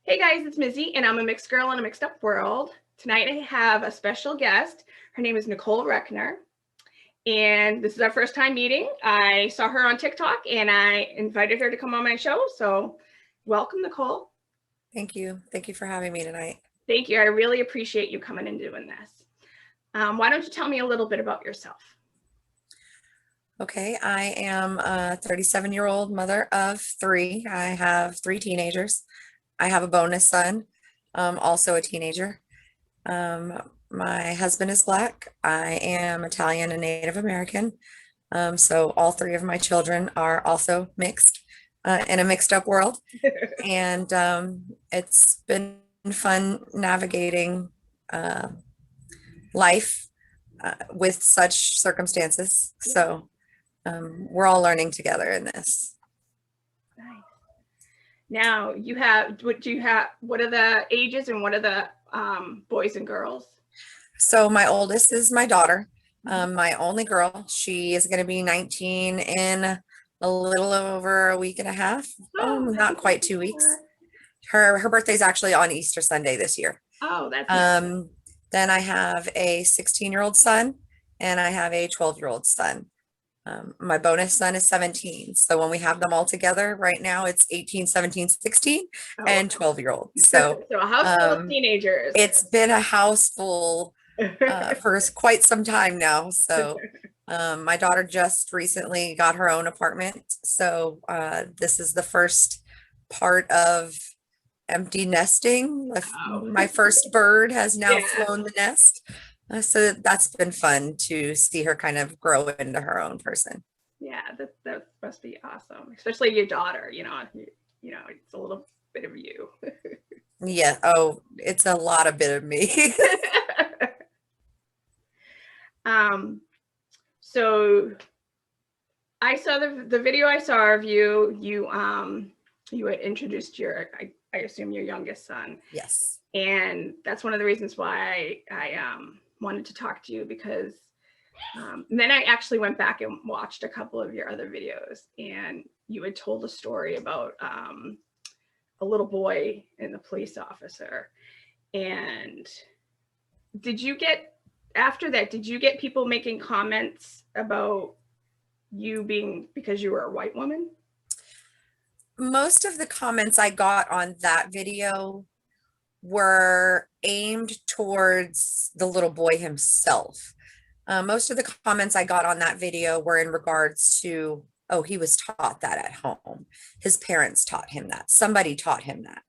Hey guys, it's Mizzy, and I'm a mixed girl in a mixed up world. Tonight I have a special guest. Her name is Nicole Rechner, and this is our first time meeting. I saw her on TikTok, and I invited her to come on my show. So, welcome, Nicole. Thank you. Thank you for having me tonight. Thank you. I really appreciate you coming and doing this. Why don't you tell me a little bit about yourself? Okay, I am a 37-year-old mother of three. I have three teenagers. I have a bonus son, also a teenager. My husband is Black. I am Italian and Native American. So all three of my children are also mixed in a mixed up world. And it's been fun navigating life with such circumstances. So we're all learning together in this. Nice. Now you have, what do you have? What are the ages and what are the boys and girls? So my oldest is my daughter, my only girl. She is going to be 19 in a little over a week and a half. Not quite 2 weeks. Her birthday's actually on Easter Sunday this year. Oh, that's nice. Then I have a 16-year-old son and I have a 12-year-old son. My bonus son is 17. So when we have them all together right now, it's 18, 17, 16, and 12-year-old. So a house full of teenagers. It's been a house full for quite some time now. So my daughter just recently got her own apartment. So this is the first part of empty nesting. My first bird has now flown the nest. So that's been fun to see her kind of grow into her own person. Yeah, that must be awesome, especially your daughter. It's a little bit of you. Yeah. Oh, it's a lot of bit of me. So I saw the video I saw of you. You had introduced I assume your youngest son. Yes. And that's one of the reasons why I wanted to talk to you, because then I actually went back and watched a couple of your other videos, and you had told a story about a little boy and the police officer. And after that, did you get people making comments about you being, because you were a white woman? Most of the comments I got on that video were aimed towards the little boy himself. Most of the comments I got on that video were in regards to, oh, he was taught that at home. His parents taught him that. Somebody taught him that.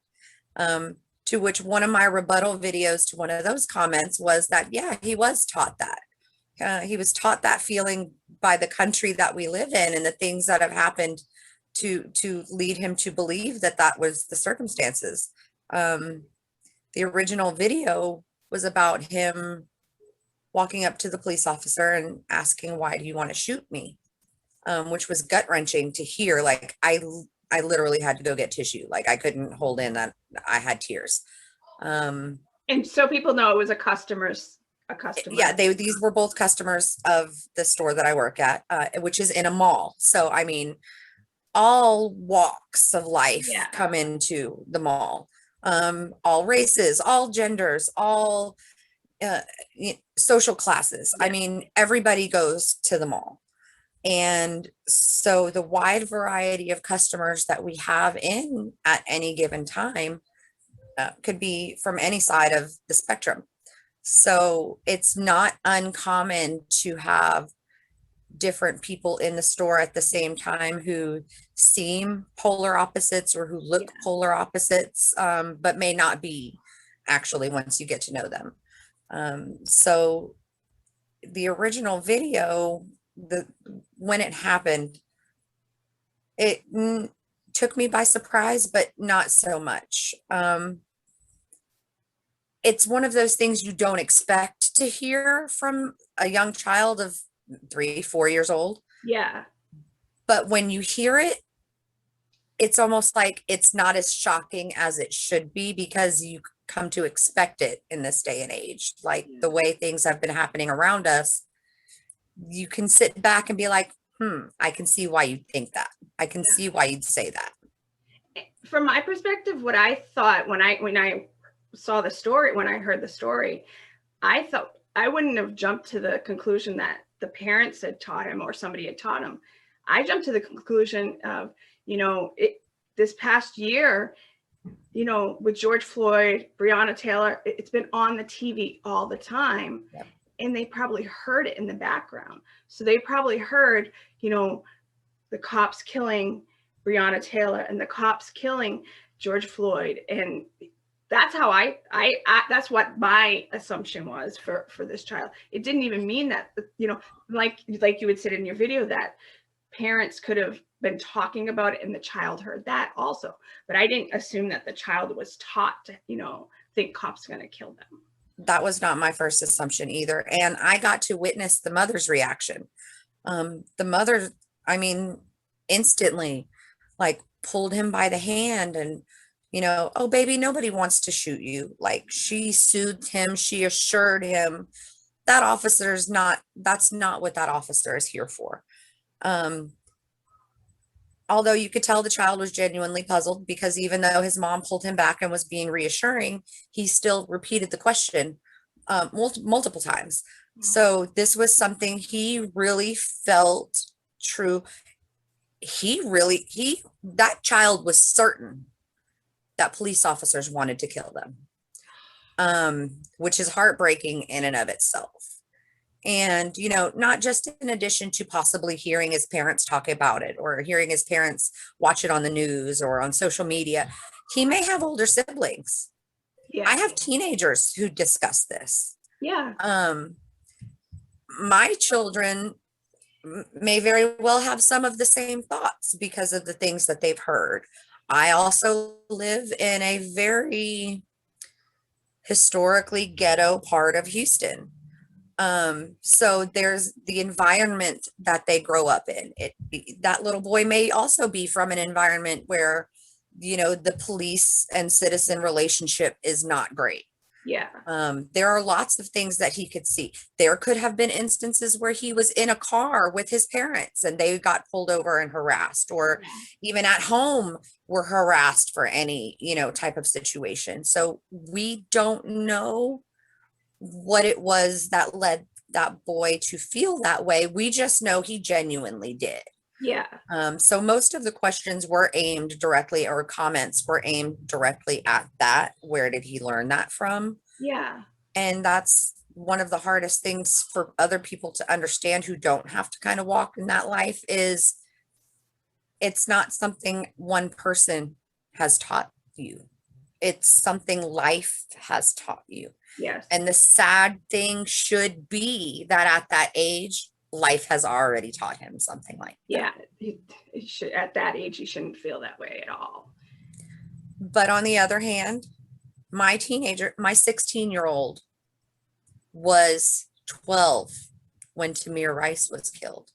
To which one of my rebuttal videos to one of those comments was that, yeah, he was taught that. He was taught that feeling by the country that we live in and the things that have happened to lead him to believe that that was the circumstances. The original video was about him walking up to the police officer and asking, why do you want to shoot me? Which was gut wrenching to hear. Like I literally had to go get tissue. Like I couldn't hold in that I had tears. And so people know it was a customer. Yeah, these were both customers of the store that I work at, which is in a mall. So, I mean, all walks of life come into the mall. All races, all genders, all social classes. I mean, everybody goes to the mall. And so the wide variety of customers that we have in at any given time could be from any side of the spectrum. So it's not uncommon to have different people in the store at the same time who seem polar opposites or who look polar opposites, but may not be actually once you get to know them. So the original video, when it happened, it took me by surprise, but not so much. It's one of those things you don't expect to hear from a young child of 3-4 years old. Yeah. But when you hear it, it's almost like it's not as shocking as it should be, because you come to expect it in this day and age. Like the way things have been happening around us, you can sit back and be like, I can see why you'd think that. I can see why you'd say that. from my perspective, what I thought when I saw the story, when I heard the story, I thought I wouldn't have jumped to the conclusion that the parents had taught him or somebody had taught him. I jumped to the conclusion of, this past year, with George Floyd, Breonna Taylor, it's been on the TV all the time. Yep. And they probably heard it in the background. So they probably heard, the cops killing Breonna Taylor and the cops killing George Floyd. And that's how I that's what my assumption was for this child. It didn't even mean that, like you had said in your video, that parents could have been talking about it and the child heard that also. But I didn't assume that the child was taught to, think cops are going to kill them. That was not my first assumption either. And I got to witness the mother's reaction. The mother, I mean, instantly like pulled him by the hand and, oh baby, nobody wants to shoot you. Like she soothed him. She assured him that that's not what that officer is here for. Although you could tell the child was genuinely puzzled, because even though his mom pulled him back and was being reassuring, he still repeated the question multiple times. So this was something he really felt true. That child was certain that police officers wanted to kill them, which is heartbreaking in and of itself. And, not just in addition to possibly hearing his parents talk about it or hearing his parents watch it on the news or on social media, he may have older siblings. Yeah. I have teenagers who discuss this. Yeah. My children may very well have some of the same thoughts because of the things that they've heard. I also live in a very historically ghetto part of Houston. So there's the environment that they grow up in. That little boy may also be from an environment where, the police and citizen relationship is not great. Yeah. There are lots of things that he could see. There could have been instances where he was in a car with his parents and they got pulled over and harassed, or even at home were harassed for any, type of situation. So we don't know what it was that led that boy to feel that way. We just know he genuinely did. Yeah. So most of the questions were aimed directly, or comments were aimed directly at that. Where did he learn that from? Yeah. And that's one of the hardest things for other people to understand who don't have to kind of walk in that life, is it's not something one person has taught you. It's something life has taught you. Yes. And the sad thing should be that at that age, life has already taught him something like that. Yeah. He should, at that age, he shouldn't feel that way at all. But on the other hand, my 16-year-old was 12 when Tamir Rice was killed.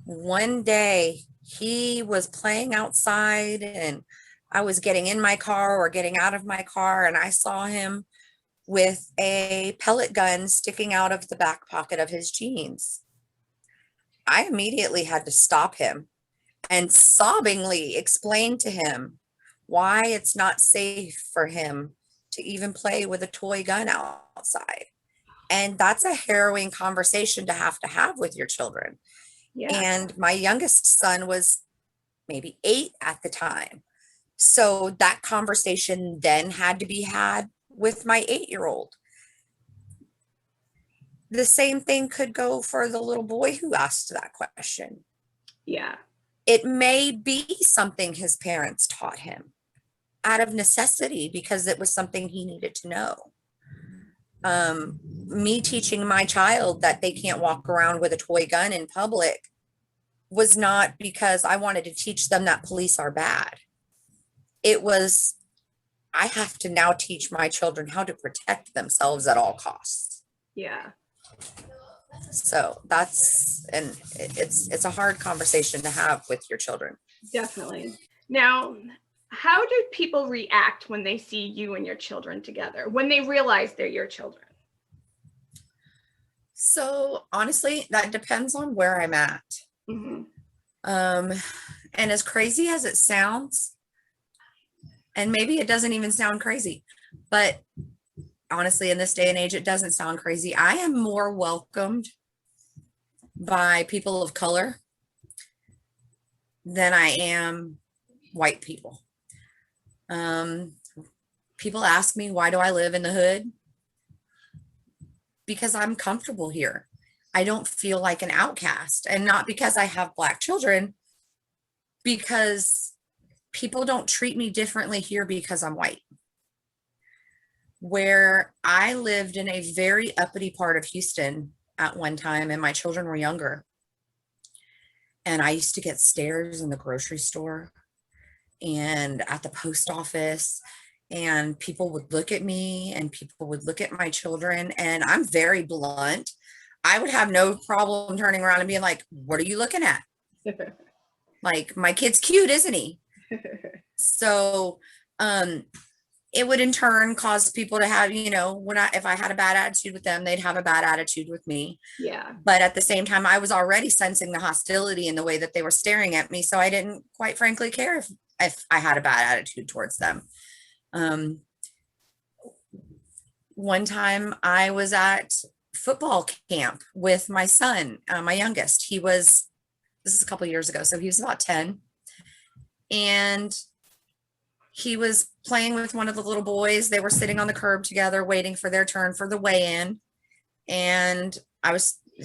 One day he was playing outside and I was getting in my car or getting out of my car, and I saw him with a pellet gun sticking out of the back pocket of his jeans. I immediately had to stop him and sobbingly explain to him why it's not safe for him to even play with a toy gun outside. And that's a harrowing conversation to have with your children. Yeah. And my youngest son was maybe 8 at the time. So that conversation then had to be had with my 8-year-old. The same thing could go for the little boy who asked that question. Yeah. It may be something his parents taught him out of necessity because it was something he needed to know. Me teaching my child that they can't walk around with a toy gun in public was not because I wanted to teach them that police are bad. It was, I have to now teach my children how to protect themselves at all costs. Yeah. So it's a hard conversation to have with your children. Definitely. Now, how do people react when they see you and your children together, when they realize they're your children? So honestly, that depends on where I'm at. Mm-hmm. And as crazy as it sounds, and maybe it doesn't even sound crazy, but honestly, in this day and age, it doesn't sound crazy. I am more welcomed by people of color than I am white people. People ask me, why do I live in the hood? Because I'm comfortable here. I don't feel like an outcast, and not because I have Black children, because people don't treat me differently here because I'm white. Where I lived in a very uppity part of Houston at one time, and my children were younger, and I used to get stares in the grocery store and at the post office, and people would look at me and people would look at my children, and I'm very blunt. I would have no problem turning around and being like, what are you looking at? Like, my kid's cute, isn't he? So it would in turn cause people to have, if I had a bad attitude with them, they'd have a bad attitude with me. Yeah. But at the same time, I was already sensing the hostility in the way that they were staring at me. So I didn't quite frankly care if I had a bad attitude towards them. One time I was at football camp with my son, my youngest. This is a couple of years ago, so he was about 10. And he was playing with one of the little boys. They were sitting on the curb together, waiting for their turn for the weigh-in. And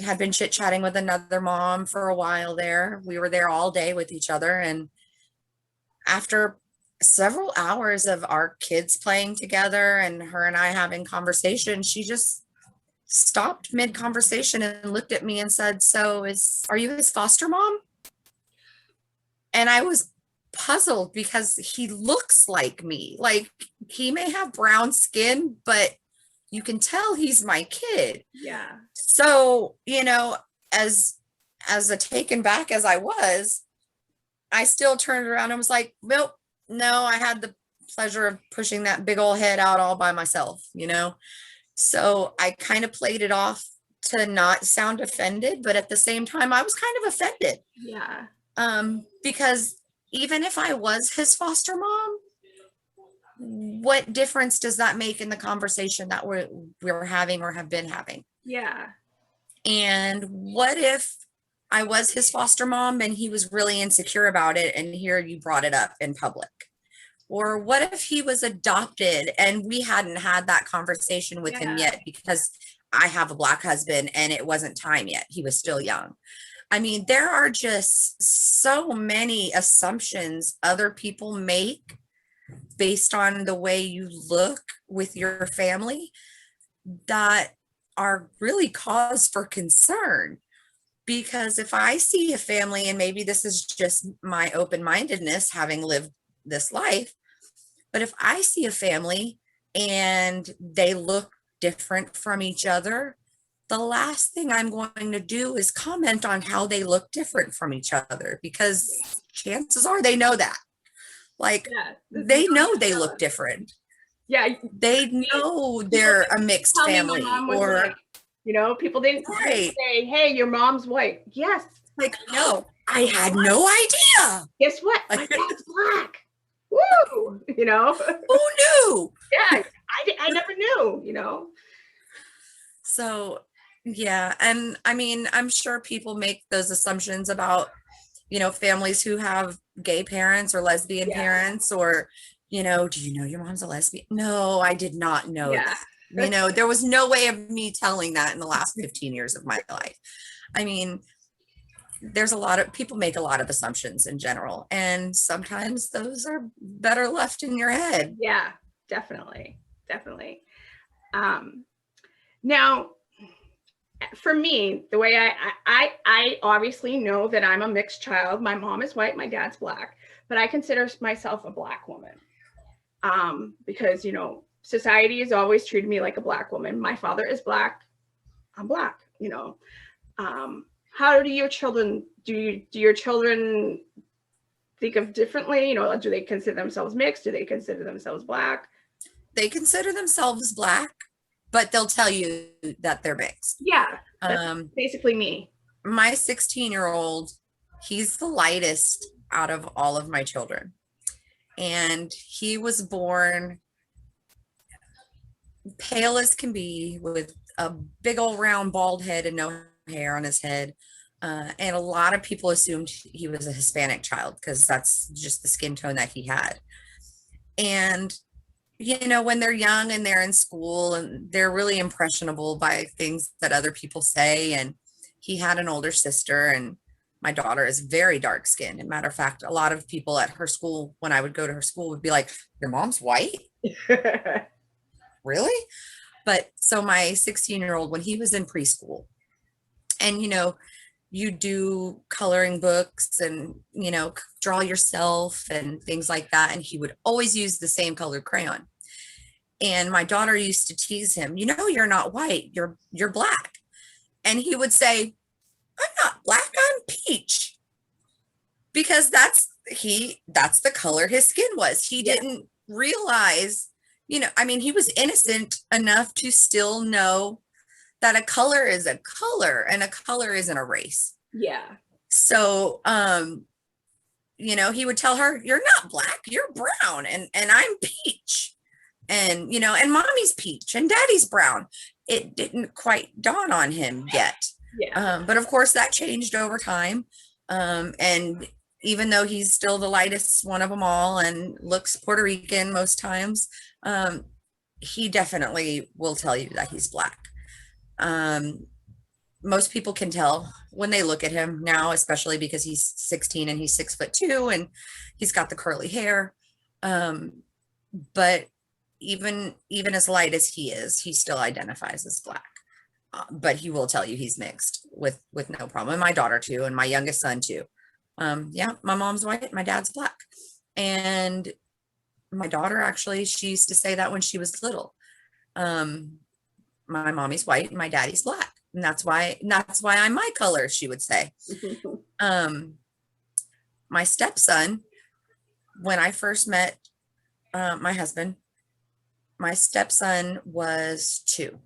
had been chit-chatting with another mom for a while there. We were there all day with each other. And after several hours of our kids playing together and her and I having conversation, she just stopped mid-conversation and looked at me and said, "So are you his foster mom?" And I was puzzled because he looks like me. Like, he may have brown skin, but you can tell he's my kid. Yeah. So, as a taken back as I was, I still turned around and was like, nope, no, I had the pleasure of pushing that big old head out all by myself, So I kind of played it off to not sound offended, but at the same time, I was kind of offended. Yeah. Because even if I was his foster mom, what difference does that make in the conversation that we're having or have been having? Yeah. And what if I was his foster mom and he was really insecure about it, and here you brought it up in public? Or what if he was adopted and we hadn't had that conversation with him yet because I have a Black husband and it wasn't time yet. He was still young. I mean, there are just so many assumptions other people make based on the way you look with your family that are really cause for concern. Because if I see a family, and maybe this is just my open-mindedness having lived this life, but if I see a family and they look different from each other, the last thing I'm going to do is comment on how they look different from each other, because chances are they know that. Like, they know they look different. Yeah. They know they're a mixed family. Or, people didn't say, hey, your mom's white. Yes. Like, no, I had no idea. Guess what? My dad's Black. Woo! Who knew? Yeah, I never knew, So, yeah. And I mean, I'm sure people make those assumptions about, families who have gay parents or lesbian parents, or, do you know your mom's a lesbian? No, I did not know that. There was no way of me telling that in the last 15 years of my life. I mean, there's a lot of people make a lot of assumptions in general, and sometimes those are better left in your head. Yeah, definitely. Now, for me, the way I obviously know that I'm a mixed child. My mom is white, my dad's Black, but I consider myself a Black woman, because society has always treated me like a Black woman. My father is Black, I'm Black. How do your children think of differently? Do they consider themselves mixed? Do they consider themselves Black? They consider themselves Black, but they'll tell you that they're mixed. Yeah, that's basically me. My 16-year-old, he's the lightest out of all of my children. And he was born pale as can be with a big old round bald head and no hair on his head. And a lot of people assumed he was a Hispanic child because that's just the skin tone that he had. And, you know, when they're young and they're in school and they're really impressionable by things that other people say. And he had an older sister, and my daughter is very dark skinned. As a matter of fact, a lot of people at her school, when I would go to her school, would be like, your mom's white? Really? But so my 16-year-old, when he was in preschool, and, you know, you do coloring books and, you know, draw yourself and things like that. And he would always use the same colored crayon. And my daughter used to tease him, you know, you're not white, you're black. And he would say, I'm not black, I'm peach. Because that's the color his skin was. He didn't realize, you know, I mean, he was innocent enough to still know that a color is a color and a color isn't a race. Yeah. So, you know, he would tell her, you're not black, you're brown, and I'm peach. And, you know, and mommy's peach and daddy's brown. It didn't quite dawn on him yet. Yeah. But of course that changed over time. And even though he's still the lightest one of them all and looks Puerto Rican most times, he definitely will tell you that he's black. Most people can tell when they look at him now, especially because he's 16 and he's 6'2" and he's got the curly hair. But even as light as he is, he still identifies as black. But he will tell you he's mixed with no problem. And my daughter too, and my youngest son too. Yeah, my mom's white, my dad's black. And my daughter, actually, she used to say that when she was little. My mommy's white and my daddy's black. And that's why I'm my color, she would say. My stepson, when I first met my husband, my stepson was 2.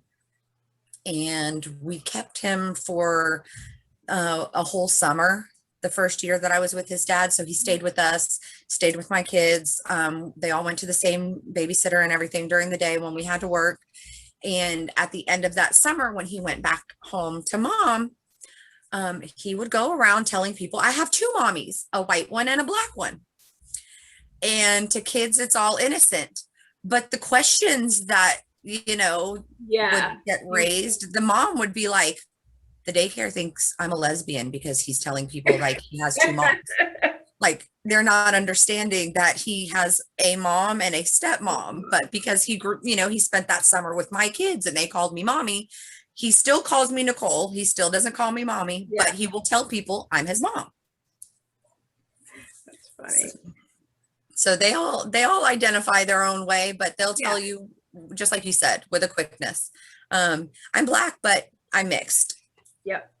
And we kept him for a whole summer, the first year that I was with his dad. So he stayed with us, stayed with my kids. They all went to the same babysitter and everything during the day when we had to work. And at the end of that summer, when he went back home to mom, he would go around telling people, I have 2 mommies, a white one and a black one. And to kids, it's all innocent. But the questions that, you know, would get raised, the mom would be like, the daycare thinks I'm a lesbian because he's telling people like he has 2 moms. Like, they're not understanding that he has a mom and a stepmom, but because he grew, you know, he spent that summer with my kids and they called me mommy. He still calls me Nicole. He still doesn't call me mommy, but he will tell people I'm his mom. That's funny. So they all identify their own way, but they'll tell you, just like you said, with a quickness. I'm black, but I'm mixed. Yep.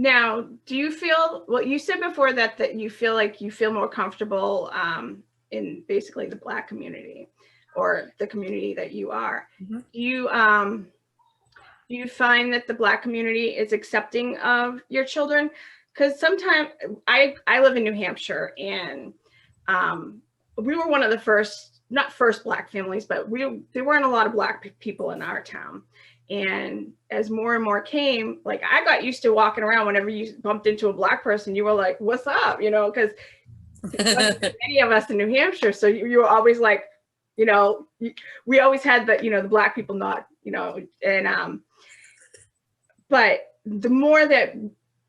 Now, do you feel, well, you said before that you feel like you feel more comfortable in basically the Black community or the community that you are. Mm-hmm. Do you find that the Black community is accepting of your children? Because sometimes I live in New Hampshire, and we were one of the first, not first Black families, but there weren't a lot of Black people in our town. And as more and more came, like, I got used to walking around, whenever you bumped into a Black person, you were like, what's up? You know, because many of us in New Hampshire. So you were always like, you know, we always had the, you know, the Black people not, you know, and, but the more that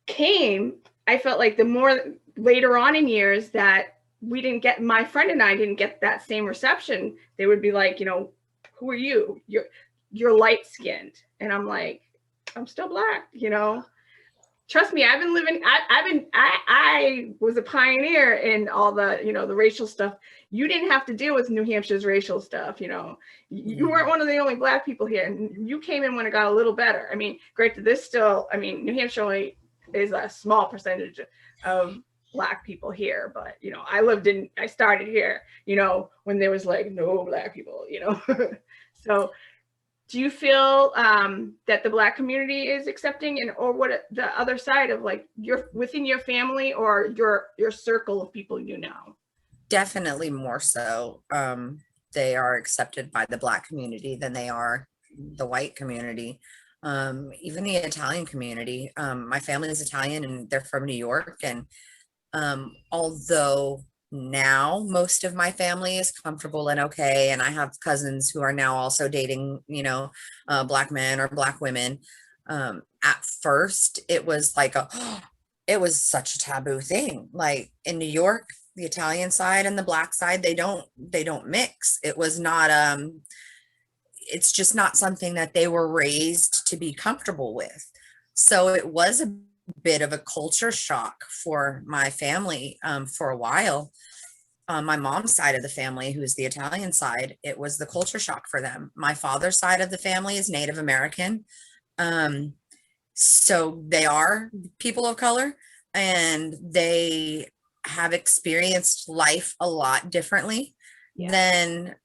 came, I felt like the more later on in years that we didn't get, my friend and I didn't get that same reception. They would be like, you know, who are you? You're light skinned. And I'm like, I'm still Black, you know, trust me. I've been living, I was a pioneer in all the, you know, the racial stuff. You didn't have to deal with New Hampshire's racial stuff. You know, you weren't one of the only Black people here, and you came in when it got a little better. I mean, granted, this still, I mean, New Hampshire only is a small percentage of Black people here, but, you know, I started here, you know, when there was like no Black people, you know. So do you feel that the Black community is accepting, and or what the other side of like within your family or your circle of people you know? Definitely more so. They are accepted by the Black community than they are the white community. Even the Italian community. My family is Italian and they're from New York. And although now most of my family is comfortable and okay, and I have cousins who are now also dating, Black men or Black women. At first, it was like it was such a taboo thing. Like in New York, the Italian side and the Black side, they don't mix. It was not it's just not something that they were raised to be comfortable with. So it was a bit of a culture shock for my family for a while. On my mom's side of the family, who's the Italian side, it was the culture shock for them. My father's side of the family is Native American. So they are people of color and they have experienced life a lot differently than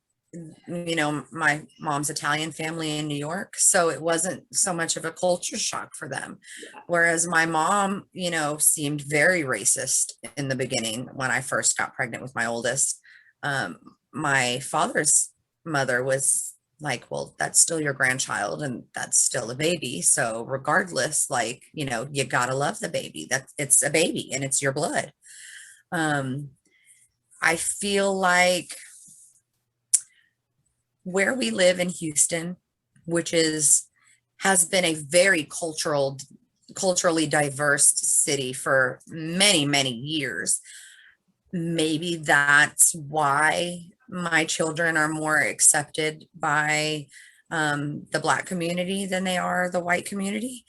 my mom's Italian family in New York. So it wasn't so much of a culture shock for them. Whereas my mom, seemed very racist in the beginning when I first got pregnant with my oldest. My father's mother was like, well, that's still your grandchild and that's still a baby. So regardless, you gotta love the baby. It's a baby and it's your blood. I feel like where we live in Houston, which has been a very culturally diverse city for many, many years. Maybe that's why my children are more accepted by the Black community than they are the white community.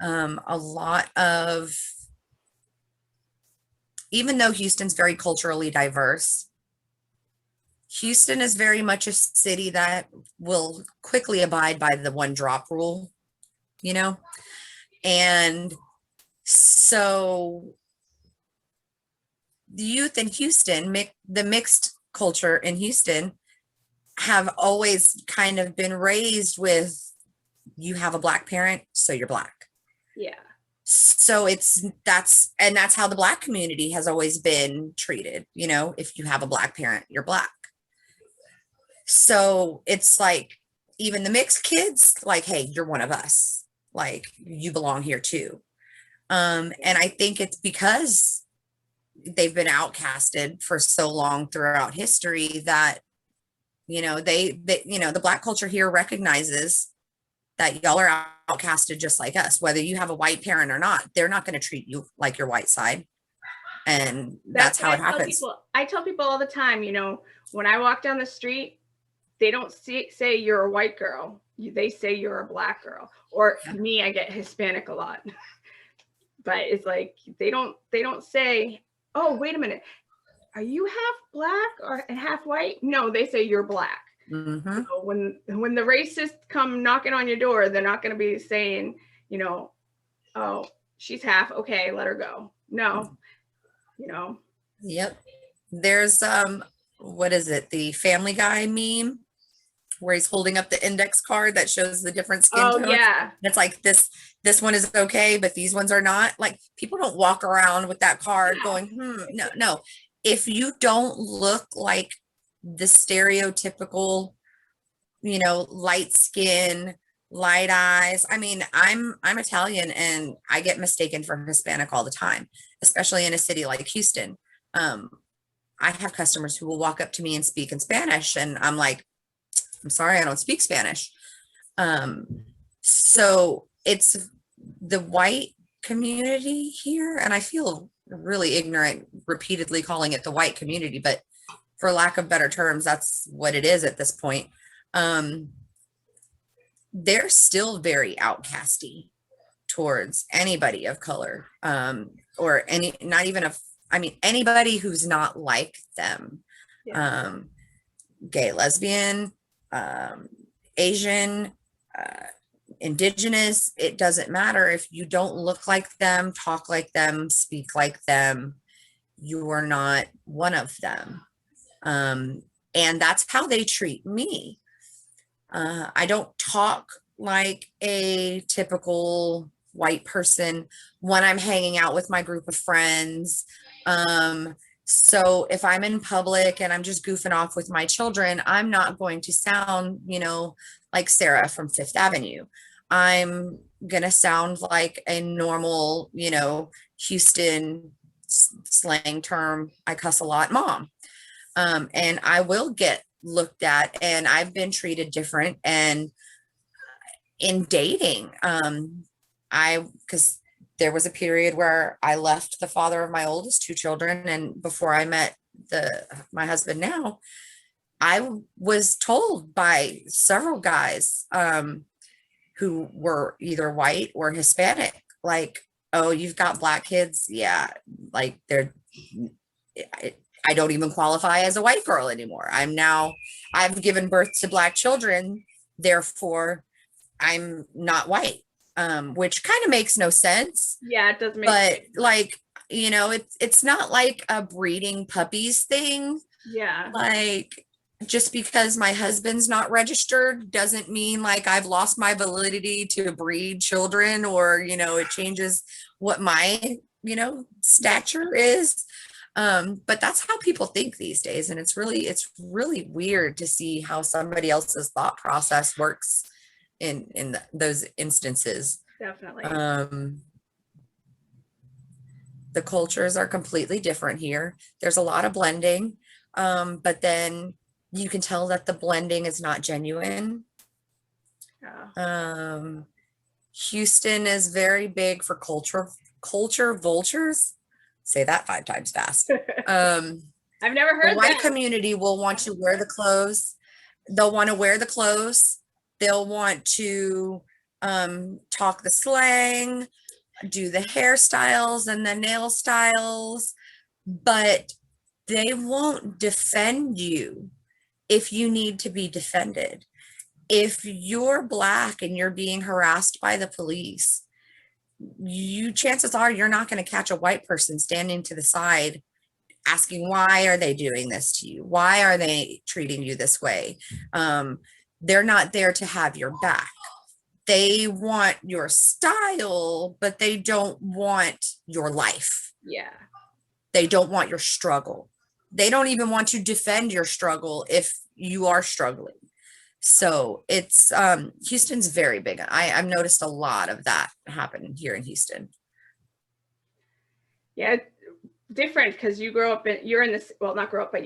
A lot of, even though Houston's very culturally diverse, Houston is very much a city that will quickly abide by the one drop rule, and so the youth in Houston, the mixed culture in Houston, have always kind of been raised with, you have a Black parent, so you're Black. Yeah. So that's how the Black community has always been treated. If you have a Black parent, you're Black. So it's like, even the mixed kids, like, hey, you're one of us. Like, you belong here too. And I think it's because they've been outcasted for so long throughout history that, the Black culture here recognizes that y'all are outcasted just like us, whether you have a white parent or not. They're not going to treat you like your white side. And that's how it happens. I tell people all the time, when I walk down the street, they don't say you're a white girl. They say you're a Black girl. Or me, I get Hispanic a lot. But it's like, they don't say, oh, wait a minute, are you half Black or half white? No, they say you're Black. Mm-hmm. So when the racists come knocking on your door, they're not going to be saying, oh, she's half, okay, let her go. No, Yep. There's what is it, the Family Guy meme where he's holding up the index card that shows the different skin tones. Yeah. It's like, this one is okay, but these ones are not. Like, people don't walk around with that card going, no. If you don't look like the stereotypical, light skin, light eyes. I mean, I'm Italian and I get mistaken for Hispanic all the time, especially in a city like Houston. I have customers who will walk up to me and speak in Spanish, and I'm like, I'm sorry, I don't speak Spanish. So it's the white community here, and I feel really ignorant repeatedly calling it the white community, but for lack of better terms, that's what it is at this point. They're still very outcasty towards anybody of color, or anybody who's not like them. Gay, lesbian, Asian, Indigenous, it doesn't matter. If you don't look like them, talk like them, speak like them, you are not one of them. And that's how they treat me. I don't talk like a typical white person when I'm hanging out with my group of friends. So if I'm in public and I'm just goofing off with my children, I'm not going to sound, like Sarah from Fifth Avenue. I'm going to sound like a normal, Houston slang term. I cuss a lot, mom. And I will get looked at, and I've been treated different. And in dating, because there was a period where I left the father of my oldest two children, and before I met my husband now, I was told by several guys who were either white or Hispanic, like, oh, you've got black kids. Yeah. Like I don't even qualify as a white girl anymore. I've given birth to black children. Therefore, I'm not white, which kind of makes no sense. Yeah, it does make but sense. Like, it's not like a breeding puppies thing. Yeah. Like, just because my husband's not registered doesn't mean like I've lost my validity to breed children, or, it changes what my, stature is. But that's how people think these days. And it's really weird to see how somebody else's thought process works in those instances. Definitely. The cultures are completely different here. There's a lot of blending, but then you can tell that the blending is not genuine. Yeah. Houston is very big for culture vultures. Say that 5 times fast. I've never heard the white that. community will want to wear the clothes. They'll want to wear the clothes. They'll want to talk the slang, do the hairstyles and the nail styles, but they won't defend you if you need to be defended. If you're black and you're being harassed by the police, chances are you're not going to catch a white person standing to the side asking, why are they doing this to you? Why are they treating you this way? They're not there to have your back. They want your style, but they don't want your life. Yeah. They don't want your struggle. They don't even want to defend your struggle if you are struggling. So it's Houston's very big. I've noticed a lot of that happen here in Houston. Yeah, different because you're in this, well, not grow up, but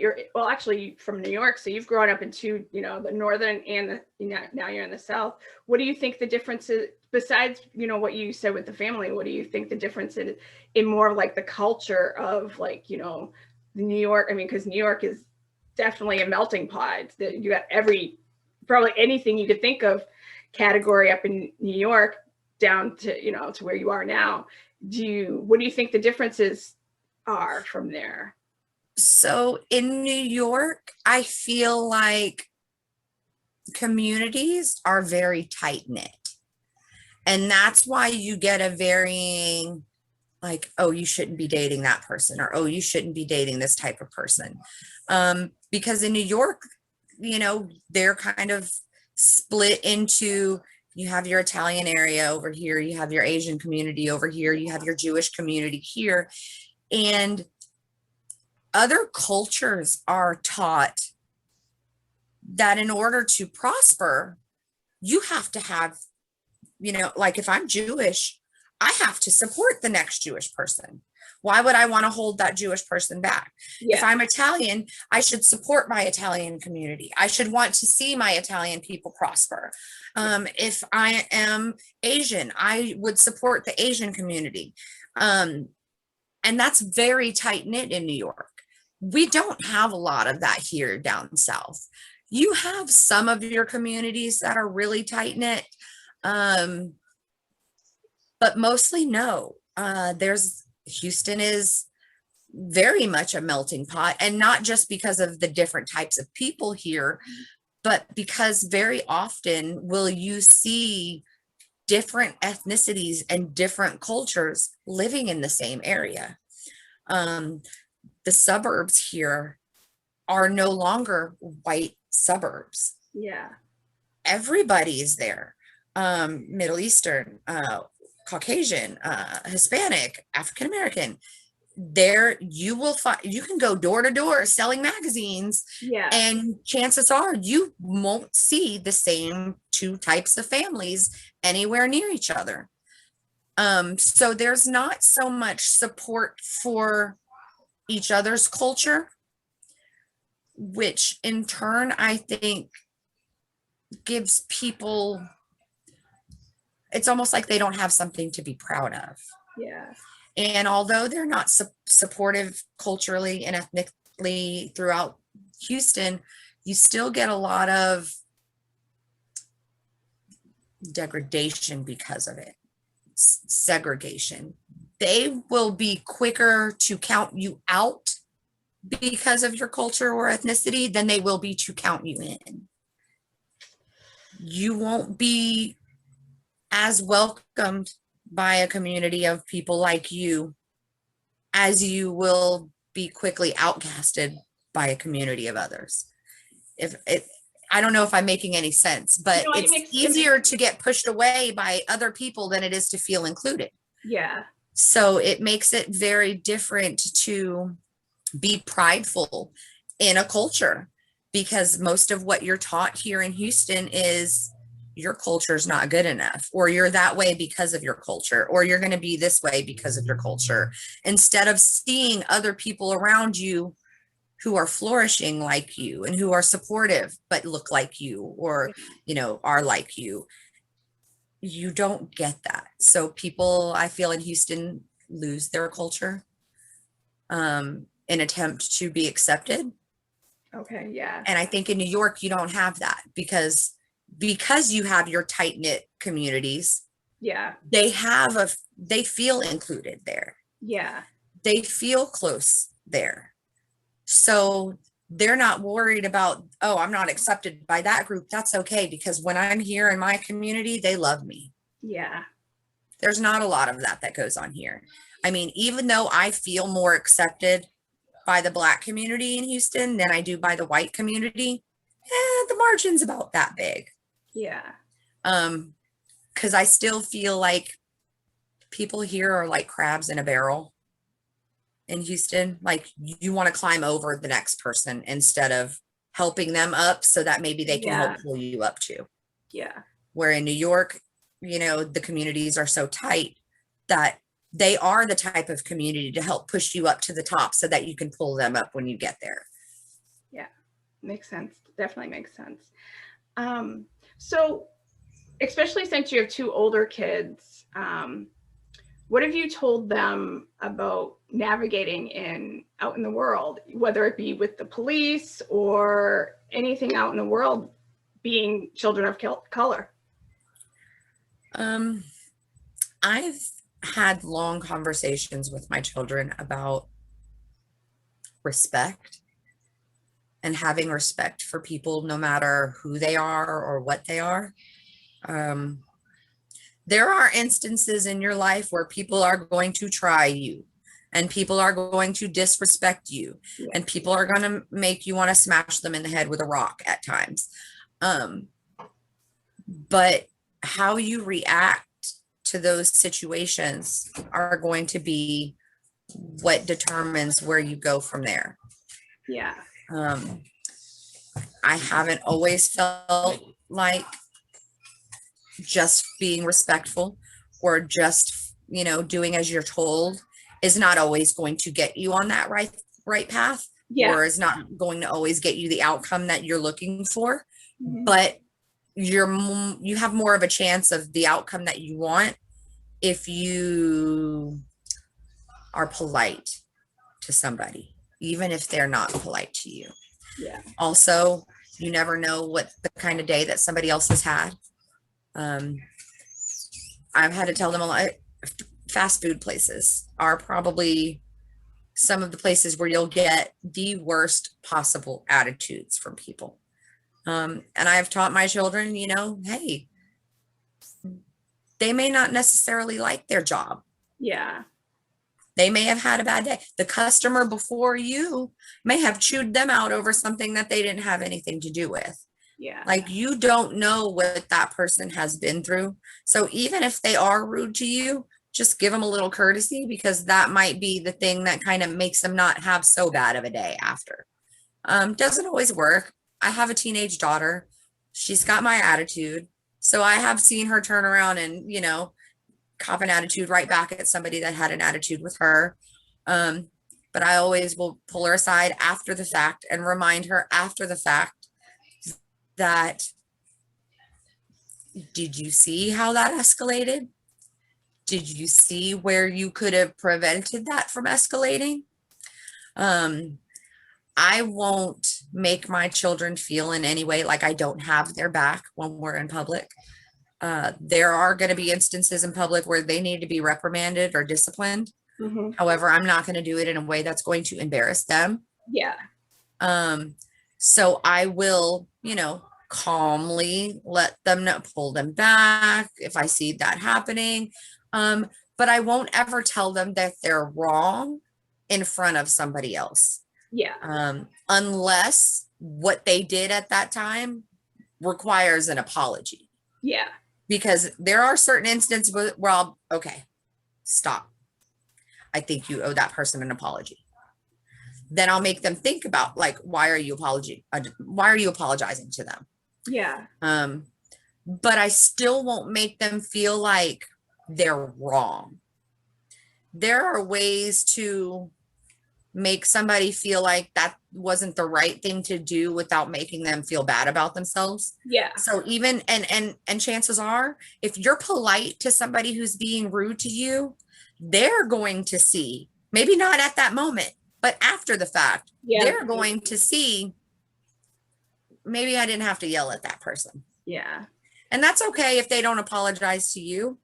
actually from New York, so you've grown up in two, the northern and now you're in the south. What do you think the difference is, besides what you said with the family? What do you think the difference is in more like the culture of like the New York? I mean, because New York is definitely a melting pot. That you got probably anything you could think of category up in New York down to to where you are now. What do you think the differences are from there? So in New York, I feel like communities are very tight knit. And that's why you get a varying, like, oh, you shouldn't be dating that person, or, oh, you shouldn't be dating this type of person. Because in New York, they're kind of split into, you have your Italian area over here, you have your Asian community over here, you have your Jewish community here. And other cultures are taught that in order to prosper, you have to have, like if I'm Jewish, I have to support the next Jewish person. Why would I want to hold that Jewish person back? Yeah. If I'm Italian, I should support my Italian community. I should want to see my Italian people prosper. If I am Asian, I would support the Asian community. And that's very tight knit in New York. We don't have a lot of that here down south. You have some of your communities that are really tight knit, but mostly no. Houston is very much a melting pot, and not just because of the different types of people here, but because very often will you see different ethnicities and different cultures living in the same area. The suburbs here are no longer white suburbs. Yeah. everybody is there. Middle Eastern, Caucasian, Hispanic, African American. There you will find, you can go door to door selling magazines, and chances are you won't see the same two types of families anywhere near each other. So there's not so much support for each other's culture, which in turn I think gives people, it's almost like they don't have something to be proud of. Yeah. And although they're not supportive culturally and ethnically throughout Houston, you still get a lot of degradation because of it, segregation. They will be quicker to count you out because of your culture or ethnicity than they will be to count you in. You won't be as welcomed by a community of people like you as you will be quickly outcasted by a community of others. I don't know if I'm making any sense, but no, it's easier to get pushed away by other people than it is to feel included. Yeah. So it makes it very different to be prideful in a culture, because most of what you're taught here in Houston is your culture is not good enough, or you're that way because of your culture, or you're going to be this way because of your culture, instead of seeing other people around you who are flourishing like you and who are supportive but look like you, or are like you. You don't get that. So people, I feel, in Houston lose their culture in attempt to be accepted. Okay, yeah. And I think in New York you don't have that, because you have your tight-knit communities. Yeah. They feel included there. Yeah. They feel close there. So they're not worried about, oh, I'm not accepted by that group. That's okay, because when I'm here in my community, they love me. Yeah. There's not a lot of that goes on here. I mean, even though I feel more accepted by the Black community in Houston than I do by the white community, the margin's about that big. Yeah. Because I still feel like people here are like crabs in a barrel in Houston. Like, you want to climb over the next person instead of helping them up so that maybe they can help pull you up too. Yeah. Where in New York, the communities are so tight that they are the type of community to help push you up to the top so that you can pull them up when you get there. Yeah, makes sense. Definitely makes sense. So especially since you have two older kids, what have you told them about navigating out in the world, whether it be with the police or anything out in the world, being children of color? I've had long conversations with my children about respect and having respect for people, no matter who they are or what they are. There are instances in your life where people are going to try you, and people are going to disrespect you, and people are going to make you want to smash them in the head with a rock at times. But how you react to those situations are going to be what determines where you go from there. Yeah. I haven't always felt like just being respectful or just, doing as you're told is not always going to get you on that right path, or is not going to always get you the outcome that you're looking for. Mm-hmm. But you have more of a chance of the outcome that you want if you are polite to somebody, even if they're not polite to you. Yeah. Also, you never know what the kind of day that somebody else has had. I've had to tell them a lot. Fast food places are probably some of the places where you'll get the worst possible attitudes from people. And I've taught my children, hey, they may not necessarily like their job. Yeah. They may have had a bad day. The customer before you may have chewed them out over something that they didn't have anything to do with. Yeah. Like, you don't know what that person has been through. So even if they are rude to you, just give them a little courtesy, because that might be the thing that kind of makes them not have so bad of a day after. Doesn't always work. I have a teenage daughter. She's got my attitude. So I have seen her turn around and, cop an attitude right back at somebody that had an attitude with her. But I always will pull her aside after the fact and remind her after the fact that, did you see how that escalated? Did you see where you could have prevented that from escalating? I won't make my children feel in any way like I don't have their back when we're in public. There are going to be instances in public where they need to be reprimanded or disciplined. Mm-hmm. However, I'm not going to do it in a way that's going to embarrass them. Yeah. So I will, calmly let them know, pull them back if I see that happening. But I won't ever tell them that they're wrong in front of somebody else. Yeah. Unless what they did at that time requires an apology. Yeah. Because there are certain instances where I'll, okay, stop. I think you owe that person an apology. Then I'll make them think about, like, why are you apologizing to them? Yeah. But I still won't make them feel like they're wrong. There are ways to make somebody feel like that wasn't the right thing to do without making them feel bad about themselves. Yeah. So even, and chances are, if you're polite to somebody who's being rude to you, they're going to see, maybe not at that moment, but after the fact, they're going to see, maybe I didn't have to yell at that person. Yeah. And that's okay if they don't apologize to you.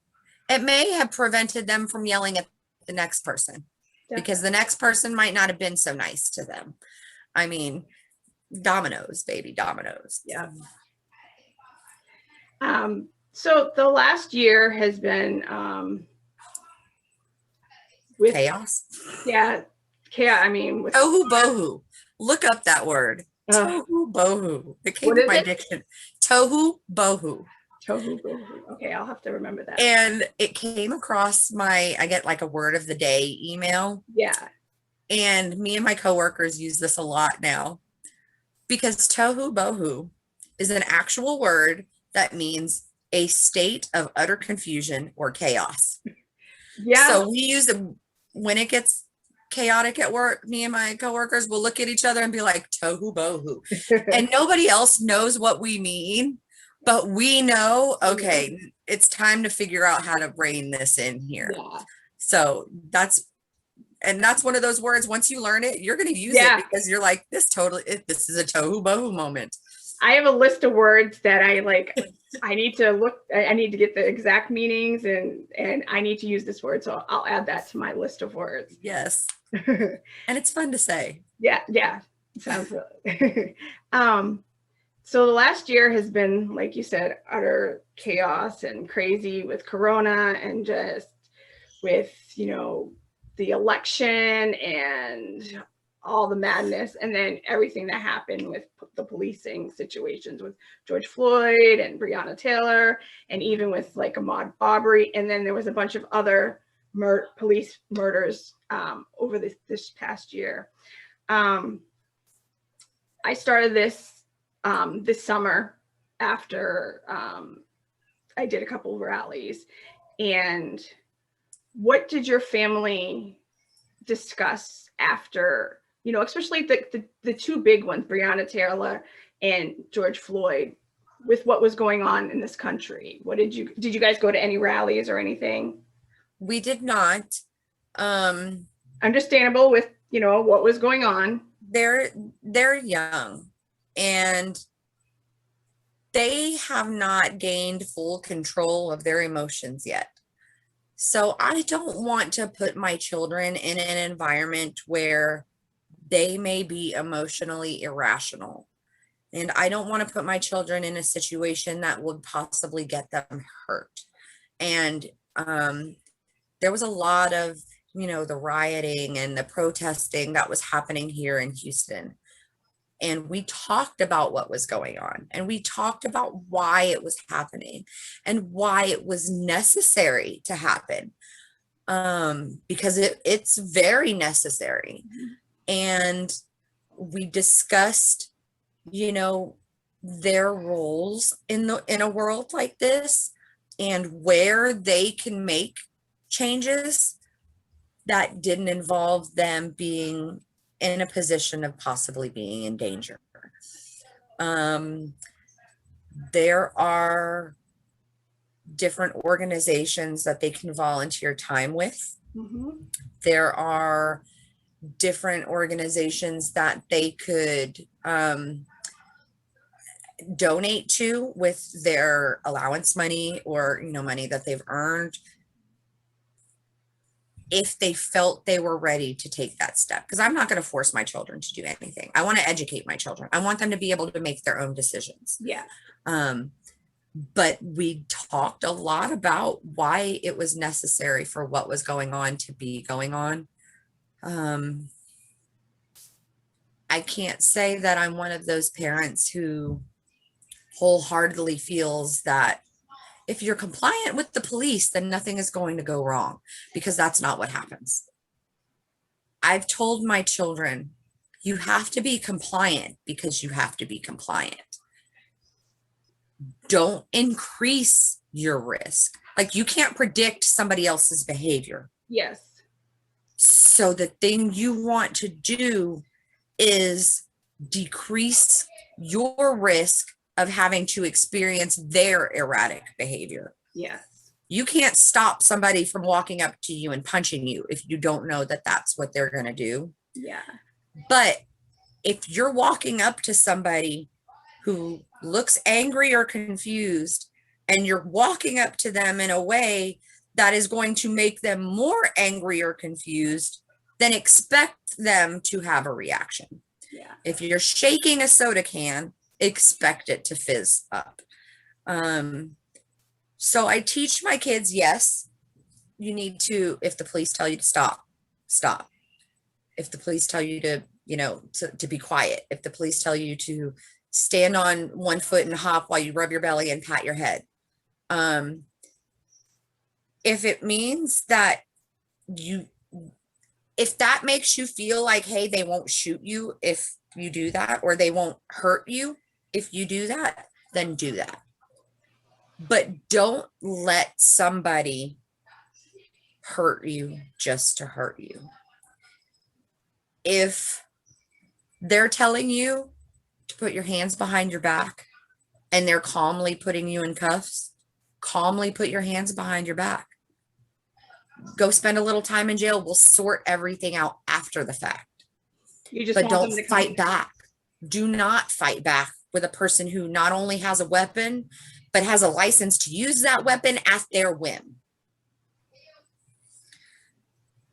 It may have prevented them from yelling at the next person. Definitely. Because the next person might not have been so nice to them. I mean, dominoes, baby, dominoes. Yeah. So the last year has been with chaos. Yeah. Chaos. I mean, with tohu bohu. Look up that word. Tohu bohu. It came to my diction. Tohu bohu. Tohu bohu. Okay, I'll have to remember that. And it came across I get like a word of the day email. Yeah. And me and my coworkers use this a lot now, because tohu bohu is an actual word that means a state of utter confusion or chaos. Yeah. So we use it when it gets chaotic at work. Me and my coworkers will look at each other and be like, tohu bohu. And nobody else knows what we mean, but we know, okay, it's time to figure out how to rein this in here. Yeah. So that's one of those words, once you learn it, you're going to use it, because you're like, this is a tohu bohu moment. I have a list of words that I like. I need to get the exact meanings, and I need to use this word. So I'll add that to my list of words. Yes. And it's fun to say. Yeah. Yeah. Sounds good. So the last year has been, like you said, utter chaos and crazy with Corona, and just with, the election and all the madness, and then everything that happened with the policing situations with George Floyd and Breonna Taylor, and even with like Ahmaud Arbery. And then there was a bunch of other police murders over this past year. I started this summer after I did a couple of rallies. And what did your family discuss after, especially the two big ones, Breonna Taylor and George Floyd, with what was going on in this country? Did you guys go to any rallies or anything? We did not. Understandable with, what was going on. They're young, and they have not gained full control of their emotions yet. So I don't want to put my children in an environment where they may be emotionally irrational. And I don't want to put my children in a situation that would possibly get them hurt. And there was a lot of, the rioting and the protesting that was happening here in Houston. and we talked about what was going on, and we talked about why it was happening and why it was necessary to happen, because it's very necessary. And we discussed, you know, their roles in a world like this, and where they can make changes that didn't involve them being in a position of possibly being in danger. There are different organizations that they can volunteer time with. There are different organizations that they could donate to with their allowance money, or, you know, money that they've earned, if they felt they were ready to take that step. Because I'm not going to force my children to do anything. I want to educate my children. I want them to be able to make their own decisions. Yeah. But we talked a lot about why it was necessary for what was going on to be going on. I can't say that I'm one of those parents who wholeheartedly feels that if you're compliant with the police, then nothing is going to go wrong, because that's not what happens. I've told my children, you have to be compliant because you have to be compliant. Don't increase your risk. Like, you can't predict somebody else's behavior. Yes. So the thing you want to do is decrease your risk of having to experience their erratic behavior. Yes. You can't stop somebody from walking up to you and punching you if you don't know that that's what they're going to do. Yeah. But if you're walking up to somebody who looks angry or confused, and you're walking up to them in a way that is going to make them more angry or confused, then expect them to have a reaction. Yeah. If you're shaking a soda can, expect it to fizz up. So I teach my kids, yes, you need to, if the police tell you to stop, stop. If the police tell you to, you know, to be quiet, if the police tell you to stand on one foot and hop while you rub your belly and pat your head. If it means that if that makes you feel like, hey, they won't shoot you if you do that, or they won't hurt you if you do that, then do that. But don't let somebody hurt you just to hurt you. If they're telling you to put your hands behind your back and they're calmly putting you in cuffs, calmly put your hands behind your back. Go spend a little time in jail. We'll sort everything out after the fact. You just but don't fight back. Do not fight back with a person who not only has a weapon, but has a license to use that weapon at their whim.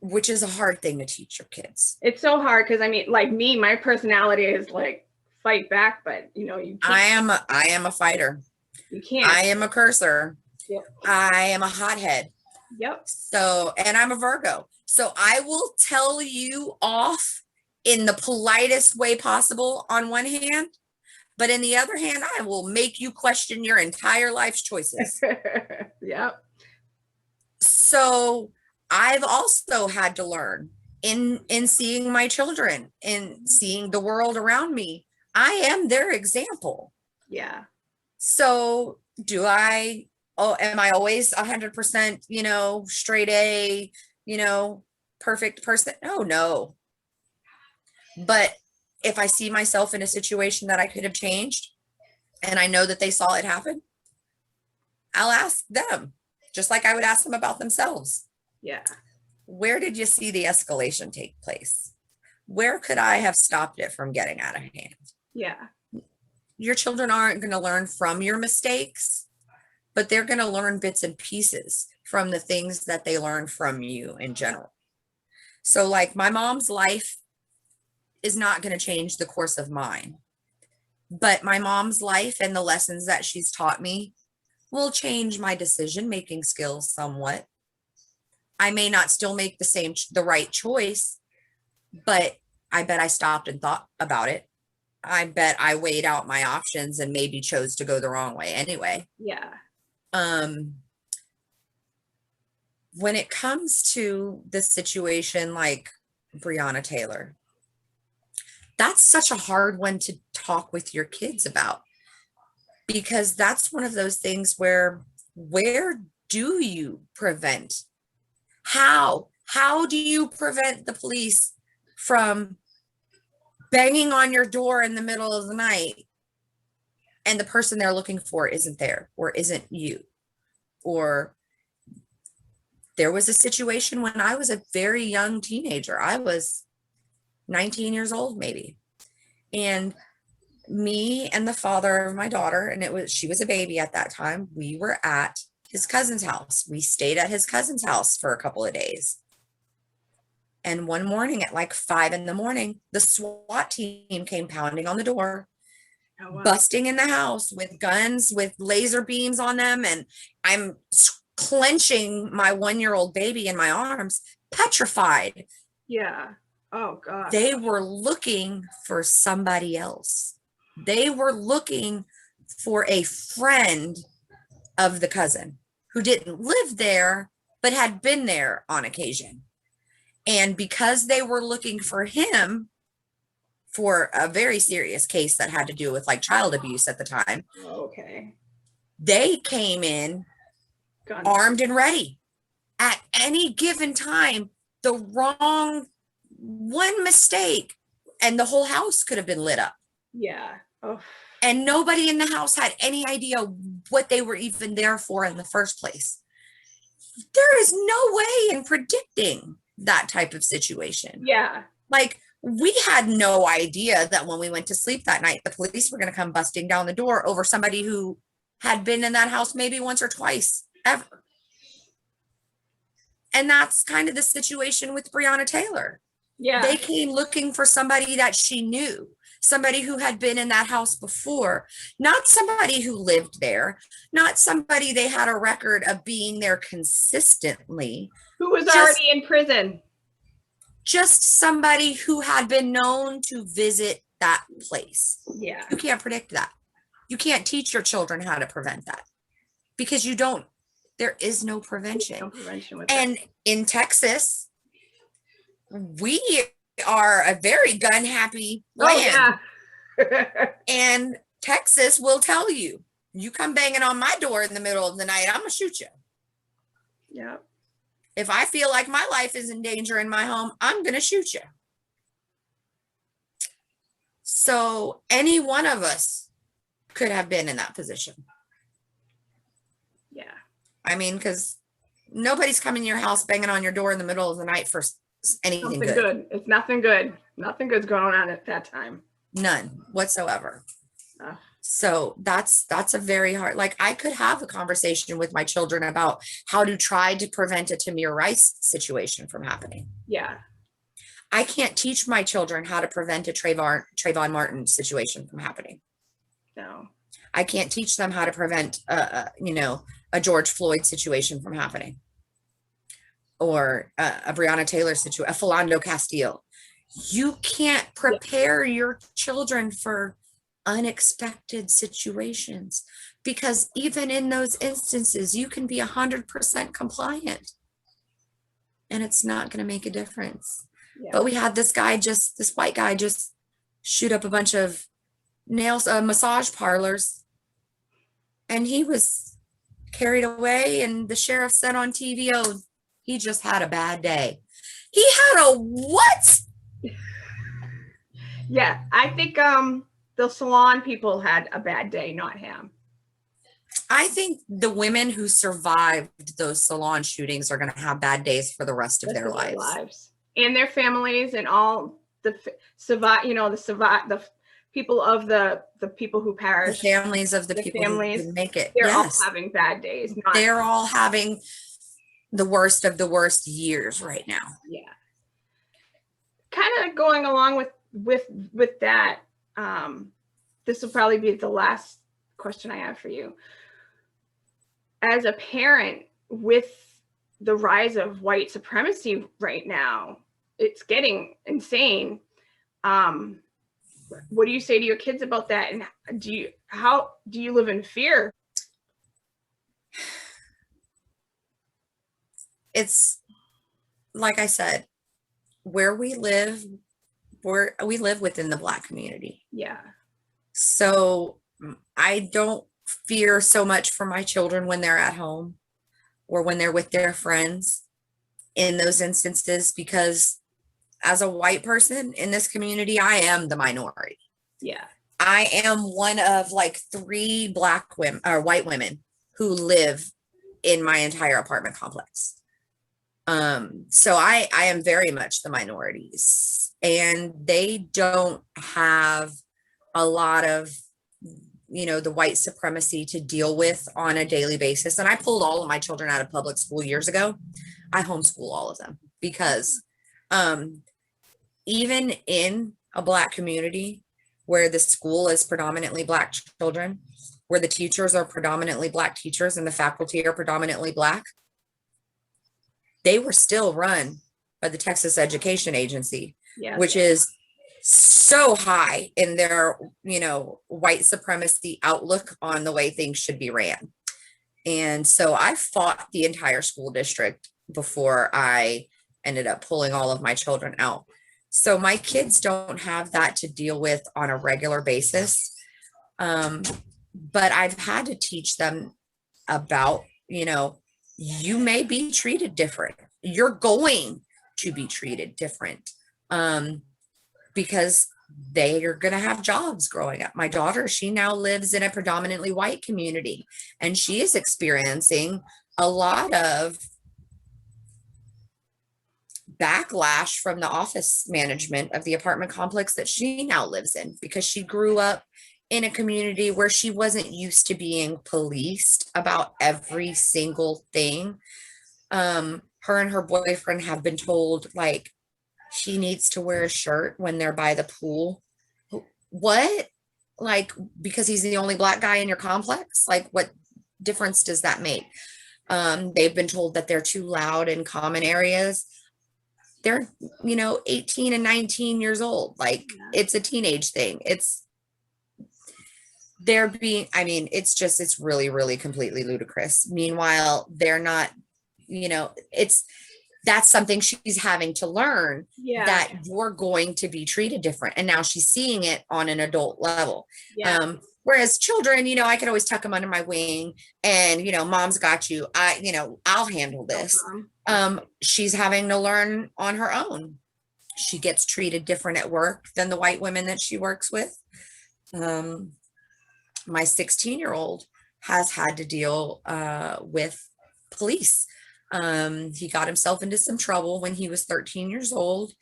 Which is a hard thing to teach your kids. It's so hard because, I mean, like me, my personality is like fight back, but you know, you can't. I am a fighter. You can't. I am a cursor. Yep. I am a hothead. Yep. So, and I'm a Virgo. So I will tell you off in the politest way possible on one hand, but in the other hand, I will make you question your entire life's choices. Yep. So I've also had to learn in seeing my children, in seeing the world around me. I am their example. Yeah. So am I always 100%, you know, straight A, you know, perfect person? No. But if I see myself in a situation that I could have changed and I know that they saw it happen, I'll ask them, just like I would ask them about themselves. Yeah. Where did you see the escalation take place? Where could I have stopped it from getting out of hand? Yeah. Your children aren't going to learn from your mistakes, but they're going to learn bits and pieces from the things that they learn from you in general. So like my mom's life is not going to change the course of mine, but my mom's life and the lessons that she's taught me will change my decision-making skills somewhat. I may not still make the right choice, but I bet I stopped and thought about it. I bet I weighed out my options and maybe chose to go the wrong way anyway. Yeah. When it comes to the situation like Breonna Taylor, that's such a hard one to talk with your kids about, because that's one of those things where do you prevent? How do you prevent the police from banging on your door in the middle of the night and the person they're looking for isn't there or isn't you? Or there was a situation when I was a very young teenager. I was 19 years old, maybe. And me and the father of my daughter, and she was a baby at that time, we were at his cousin's house. We stayed at his cousin's house for a couple of days. And one morning at like 5 a.m, the SWAT team came pounding on the door, busting in the house with guns, with laser beams on them. And I'm clenching my 1-year-old baby in my arms, petrified. Yeah. Oh God. They were looking for somebody else. They were looking for a friend of the cousin who didn't live there, but had been there on occasion. And because they were looking for him for a very serious case that had to do with like child abuse at the time. Okay. They came in armed and ready. At any given time, the wrong one mistake and the whole house could have been lit up. Yeah. Oh. And nobody in the house had any idea what they were even there for in the first place. There is no way in predicting that type of situation. Yeah. Like, we had no idea that when we went to sleep that night, the police were going to come busting down the door over somebody who had been in that house maybe once or twice ever. And that's kind of the situation with Breonna Taylor. Yeah. They came looking for somebody that she knew, somebody who had been in that house before, not somebody who lived there, not somebody they had a record of being there consistently. Who was already in prison. Just somebody who had been known to visit that place. Yeah. You can't predict that. You can't teach your children how to prevent that, because there is no prevention. No prevention with and that. In Texas, we are a very gun happy land. Oh, yeah. And Texas will tell you, you come banging on my door in the middle of the night, I'm gonna shoot you. Yeah. If I feel like my life is in danger in my home, I'm going to shoot you. So any one of us could have been in that position. Yeah. I mean, because nobody's coming to your house banging on your door in the middle of the night for anything good. It's nothing good. Nothing good's going on at that time. None whatsoever. So that's a very hard, like, I could have a conversation with my children about how to try to prevent a Tamir Rice situation from happening. Yeah. I can't teach my children how to prevent a Trayvon Martin situation from happening. No. I can't teach them how to prevent a George Floyd situation from happening, or a Breonna Taylor situation, a Philando Castile. You can't prepare your children for unexpected situations, because even in those instances, you can be 100% compliant and it's not going to make a difference. Yeah. But we had this white guy just shoot up a bunch of massage parlors, and he was carried away, and the sheriff said on TV, oh, he just had a bad day. He had a what? Yeah, I think the salon people had a bad day, not him. I think the women who survived those salon shootings are going to have bad days for the rest of their lives. And their families, and all the people of the people who perished. The families of the people who didn't make it. They're all having bad days. They're all having the worst of the worst years right now. Yeah. Kind of going along with that, this will probably be the last question I have for you. As a parent, with the rise of white supremacy right now, it's getting insane. what do you say to your kids about that? And how do you live in fear? It's like I said, where we live within the Black community. Yeah. So I don't fear so much for my children when they're at home or when they're with their friends in those instances, because as a white person in this community, I am the minority. Yeah. I am one of like 3 Black women or white women who live in my entire apartment complex. So I am very much the minorities, and they don't have a lot of, the white supremacy to deal with on a daily basis. And I pulled all of my children out of public school years ago. I homeschool all of them because even in a Black community where the school is predominantly Black children, where the teachers are predominantly Black teachers and the faculty are predominantly Black, they were still run by the Texas Education Agency, which is so high in their, white supremacy outlook on the way things should be ran. And so I fought the entire school district before I ended up pulling all of my children out. So my kids don't have that to deal with on a regular basis. But I've had to teach them about, you may be treated different. You're going to be treated different because they are going to have jobs growing up. My daughter, she now lives in a predominantly white community, and she is experiencing a lot of backlash from the office management of the apartment complex that she now lives in, because she grew up in a community where she wasn't used to being policed about every single thing. Her and her boyfriend have been told, like, she needs to wear a shirt when they're by the pool. What? Like, because he's the only Black guy in your complex? Like, what difference does that make? They've been told that they're too loud in common areas. They're, 18 and 19 years old. Like, it's a teenage thing. It's really, really completely ludicrous. Meanwhile, they're not, that's something she's having to learn, that you're going to be treated different. And now she's seeing it on an adult level. Whereas children, I can always tuck them under my wing and, mom's got you. I'll handle this. She's having to learn on her own. She gets treated different at work than the white women that she works with. My 16-year-old has had to deal with police. He got himself into some trouble when he was 13 years old,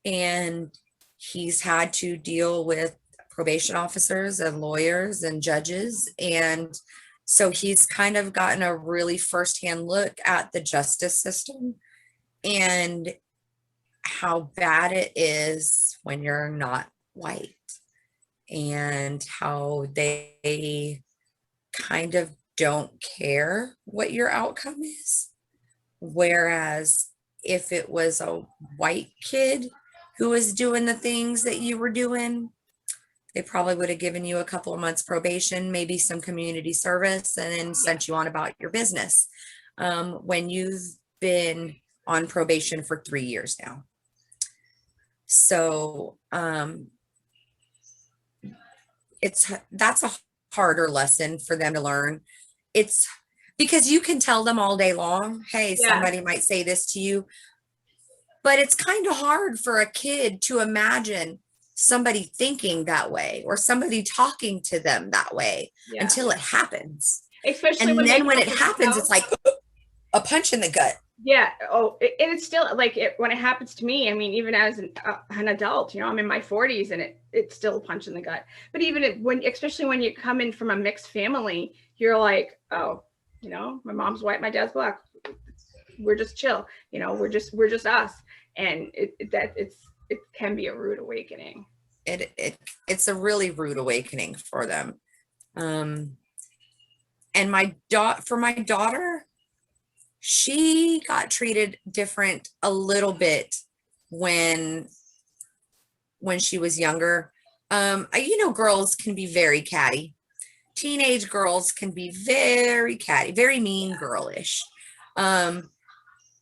and he's had to deal with probation officers and lawyers and judges. And so he's kind of gotten a really firsthand look at the justice system and how bad it is when you're not white, and how they kind of don't care what your outcome is. Whereas if it was a white kid who was doing the things that you were doing, they probably would have given you a couple of months probation, maybe some community service, and then sent you on about your business. When you've been on probation for 3 years now. So that's a harder lesson for them to learn. It's because you can tell them all day long, hey, somebody might say this to you, but it's kind of hard for a kid to imagine somebody thinking that way or somebody talking to them that way until it happens. Especially and then when it happens, it's like a punch in the gut. Yeah. Oh, and it's still like when it happens to me, I mean, even as an adult, I'm in my 40s, and it's still a punch in the gut. But even especially when you come in from a mixed family, you're like, oh, my mom's white, my dad's Black. We're just chill. We're just us. And it can be a rude awakening. It's a really rude awakening for them. And for my daughter, she got treated different a little bit when she was younger. You know, girls can be very catty. Teenage girls can be very catty, very mean girlish.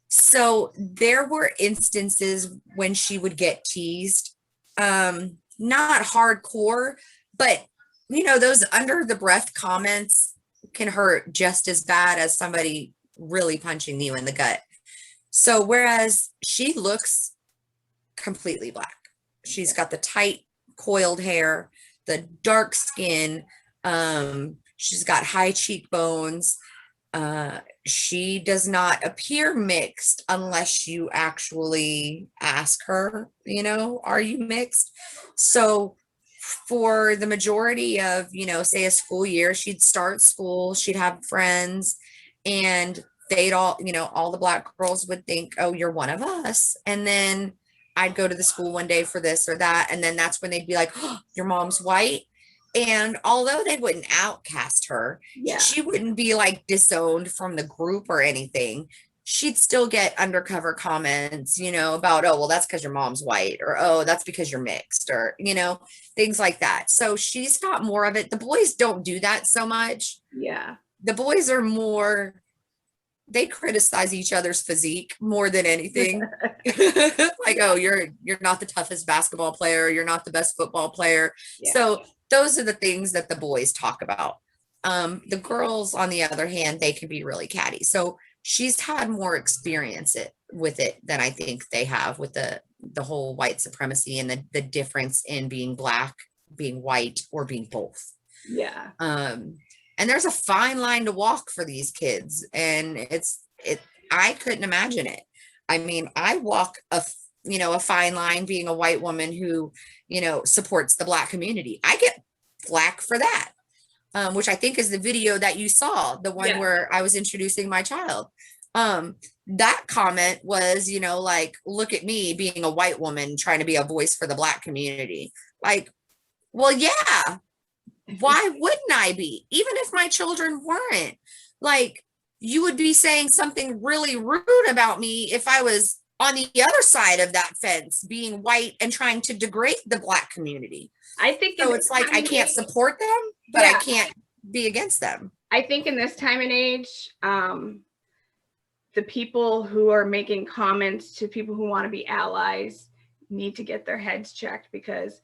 So there were instances when she would get teased, not hardcore, but you know, those under the breath comments can hurt just as bad as somebody really punching you in the gut. So whereas she looks completely black, she's got the tight coiled hair, the dark skin, she's got high cheekbones. She does not appear mixed unless you actually ask her, you know, are you mixed? So for the majority of, you know, say a school year, she'd start school, she'd have friends, and they'd all, you know, all the black girls would think, oh, you're one of us. And then I'd go to the school one day for this or that. And then that's when they'd be like, oh, your mom's white. And although they wouldn't outcast her, she wouldn't be like disowned from the group or anything. She'd still get undercover comments, you know, about, oh, well, that's because your mom's white, or, oh, that's because you're mixed, or, you know, things like that. So she's got more of it. The boys don't do that so much. Yeah. The boys are more, they criticize each other's physique more than anything. Like, oh, you're not the toughest basketball player, you're not the best football player. So those are the things that the boys talk about. The girls, on the other hand, they can be really catty. So she's had more experience with it than I think they have with the whole white supremacy and the difference in being black, being white, or being both. Yeah. And there's a fine line to walk for these kids, and I couldn't imagine it. I mean, I walk a fine line being a white woman who, you know, supports the black community. I get flack for that, which I think is the video that you saw, the one where I was introducing my child. That comment was, you know, like, look at me being a white woman trying to be a voice for the black community. Like, well, yeah, why wouldn't I be? Even if my children weren't. Like, you would be saying something really rude about me if I was on the other side of that fence, being white and trying to degrade the black community. I think so. It's like I can't support them, but I can't be against them. I think in this time and age, the people who are making comments to people who want to be allies need to get their heads checked, because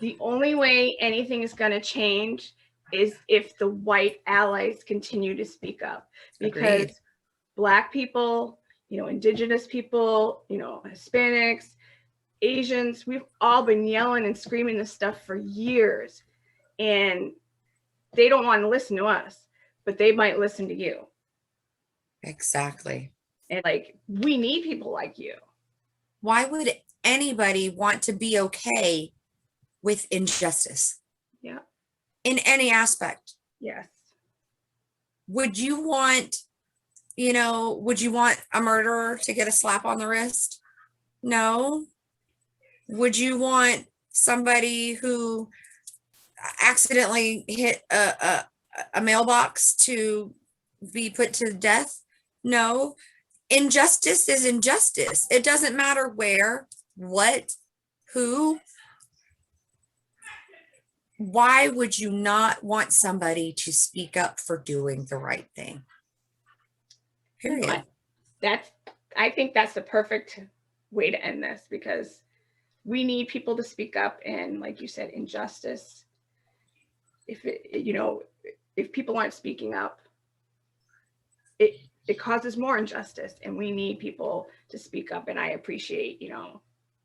the only way anything is going to change is if the white allies continue to speak up. Because Agreed. Black people, you know, Indigenous people, you know, Hispanics, Asians, we've all been yelling and screaming this stuff for years, and they don't want to listen to us, but they might listen to you. Exactly. And like, we need people like you. Why would anybody want to be okay with injustice? Yeah. In any aspect. Yes. Would you want, you know, would you want a murderer to get a slap on the wrist? No. Would you want somebody who accidentally hit a mailbox to be put to death? No. Injustice is injustice. It doesn't matter where, what, who. Why would you not want somebody to speak up for doing the right thing? Period. I think that's the perfect way to end this, because we need people to speak up. And like you said, injustice, if people aren't speaking up, it causes more injustice, and we need people to speak up. And I appreciate, you know,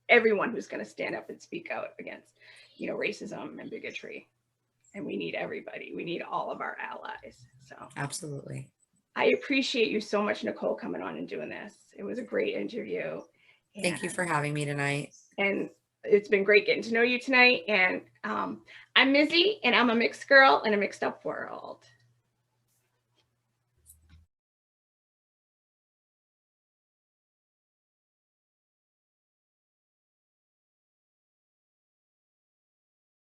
everyone who's going to stand up and speak out against, you know, racism and bigotry. And we need everybody. We need all of our allies. So absolutely. I appreciate you so much, Nicole, coming on and doing this. It was a great interview. Thank you for having me tonight. And it's been great getting to know you tonight. And I'm Mizzy, and I'm a mixed girl in a mixed up world.